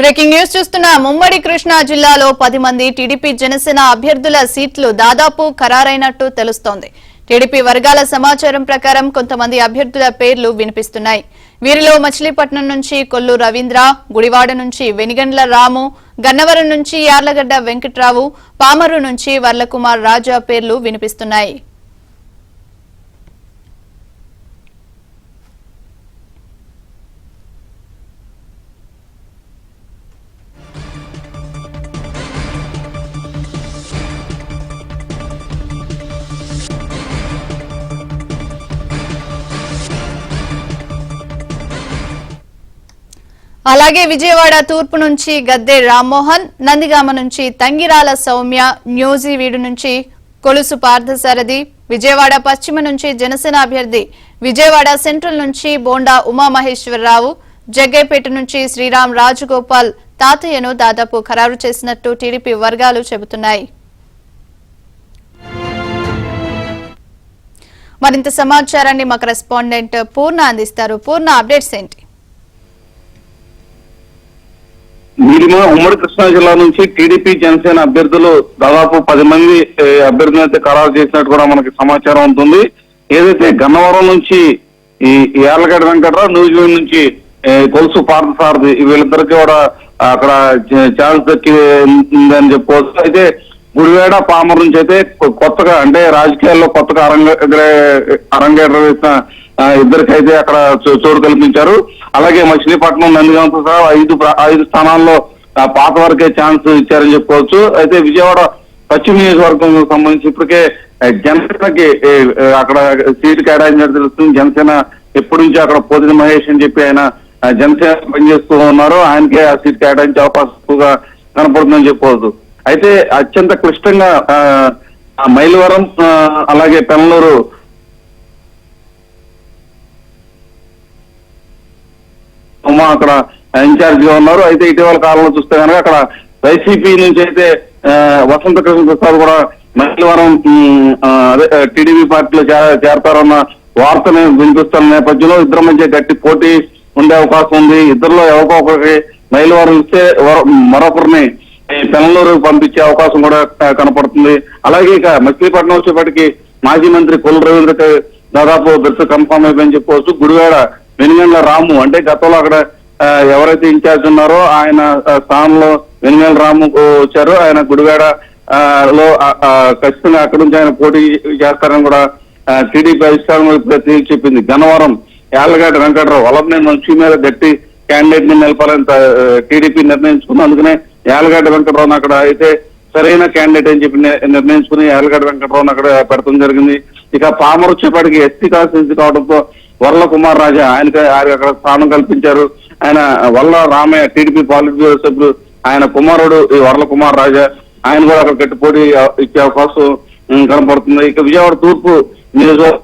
Breaking news చూస్తున్న ముమ్మడి కృష్ణా జిల్లాలో 10 మంది టీడీపీ జనసేన అభ్యర్థుల సీట్లు దాదాపు ఖరారైనట్టు తెలుస్తోంది. టీడీపీ వర్గాల సమాచారం ప్రకారం కొంతమంది అభ్యర్థుల పేర్లు వినిపిస్తున్నాయి. వీరిలో మచిలీపట్నం నుంచి కొల్లు రవీంద్ర, గుడివాడ నుంచి వెనిగండ్ల రాము, గన్నవరం నుంచి యార్లగడ్డ వెంకట్రావు, పామరు నుంచి వర్లకుమార్ రాజా పేర్లు వినిపిస్తున్నాయి. అలాగే విజయవాడ తూర్పు నుంచి గద్దె రామ్మోహన్, నందిగామ నుంచి తంగిరాల సౌమ్య, న్యూజివీడు నుంచి కొలుసు పార్థసారథి, విజయవాడ పశ్చిమ నుంచి జనసేన అభ్యర్థి, విజయవాడ సెంట్రల్ నుంచి బోండా ఉమామహేశ్వరరావు, జగ్గైపేట నుంచి శ్రీరామ్ రాజగోపాల్ తాతయ్యను దాదాపు ఖరారు చేసినట్టు టీడీపీ వర్గాలు చెబుతున్నాయి. మరింత సమాచారాన్ని మా కరెస్పాండెంట్ పూర్ణ అందిస్తారు. పూర్ణ, అప్డేట్స్ ఏంటి? ఉమ్మడి కృష్ణా జిల్లా నుంచి టీడీపీ జనసేన అభ్యర్థులు దాదాపు 10 మంది అభ్యర్థులను అయితే ఖరారు చేసినట్టు కూడా మనకి సమాచారం ఉంటుంది. ఏదైతే గన్నవరం నుంచి ఈ యార్లగడ్డ వెంకట్రావు, న్యూజిలాండ్ నుంచి కొలుసు పార్థసారథి వీళ్ళిద్దరికి కూడా అక్కడ ఛాన్స్ దక్కిందని చెప్పుకోవచ్చు. అయితే గుడివాడ, పామర్ నుంచి అయితే కొత్తగా అంటే రాజకీయాల్లో కొత్తగా అరంగేట్రం వేసిన ఇద్దరికైతే అక్కడ చోటు కల్పించారు. అలాగే మచిలీపట్నం, నందిగామతో సహా 5 స్థానాల్లో పాత వరకే ఛాన్స్ ఇచ్చారని చెప్పుకోవచ్చు. అయితే విజయవాడ పశ్చిమ నియోజకవర్గం సంబంధించి ఇప్పటికే జనసేనకి అక్కడ సీటు కేటాయించినట్టు తెలుస్తుంది. జనసేన ఎప్పటి నుంచి అక్కడ పోతిన మహేష్ అని చెప్పి ఆయన జనసేన పనిచేస్తూ ఉన్నారు. ఆయనకే ఆ సీట్ కేటాయించే అవకాశం ఎక్కువగా కనపడుతుందని చెప్పుకోవచ్చు. అయితే అత్యంత క్లిష్టంగా మైలవరం అలాగే పెనలూరు ఉమా అక్కడ ఇన్ఛార్జ్ గా ఉన్నారు. అయితే ఇటీవల కాలంలో చూస్తే కనుక అక్కడ వైసీపీ నుంచి అయితే వసంత కృష్ణ ప్రసాద్ కూడా మైలవరం అదే టీడీపీ పార్టీలో చేరతారన్న వార్తను వినిపిస్తున్న నేపథ్యంలో ఇద్దరి మధ్య గట్టి పోటీ ఉండే అవకాశం ఉంది. ఇద్దరిలో ఎవరికో ఒకరికి మైలవరం ఇస్తే మరొకరిని పెనలూరు పంపించే అవకాశం కూడా కనపడుతుంది. అలాగే ఇక మచిలీపట్నం వచ్చేప్పటికి మాజీ మంత్రి కొల్లు రవీంద్రకి దాదాపు బెర్త్ కన్ఫర్మ్ అయిపోయిందని చెప్పుకోవచ్చు. గుడివాడ వెనిగండ్ల రాము అంటే గతంలో అక్కడ ఎవరైతే ఇన్ఛార్జ్ ఉన్నారో ఆయన స్థానంలో వెనిగండ్ల రాము వచ్చారు. ఆయన గుడివాడ లో ఖచ్చితంగా అక్కడి నుంచి ఆయన పోటీ చేస్తారని కూడా టీడీపీ అధిష్టానం తేల్చి చెప్పింది. గన్నవరం యార్లగడ్డ వెంకట్రావు వల్లభనేని వంశీ మీద గట్టి క్యాండిడేట్ ని నిలపాలని టీడీపీ నిర్ణయించుకుంది. అందుకనే యార్లగడ్డ వెంకట్రావును అక్కడ అయితే సరైన క్యాండిడేట్ అని చెప్పి నిర్ణయించుకుని యార్లగడ్డ వెంకట్రావును అక్కడ పెడతాం జరిగింది. ఇక పామర్ వచ్చేపాటికి ఎస్టీ కాన్స్టిట్యూన్సీ కావడంతో వర్లకుమార్ రాజా ఆయనకి అక్కడ స్థానం కల్పించారు. ఆయన వల్ల రామయ్య టీడీపీ పాలిట్ బ్యూరో సభ్యులు ఆయన కుమారుడు ఈ వర్లకుమార్ రాజా ఆయన కూడా అక్కడ గట్టి పోటీ ఇచ్చే అవకాశం కనపడుతుంది. ఇక విజయవాడ తూర్పు నియోజకవర్గం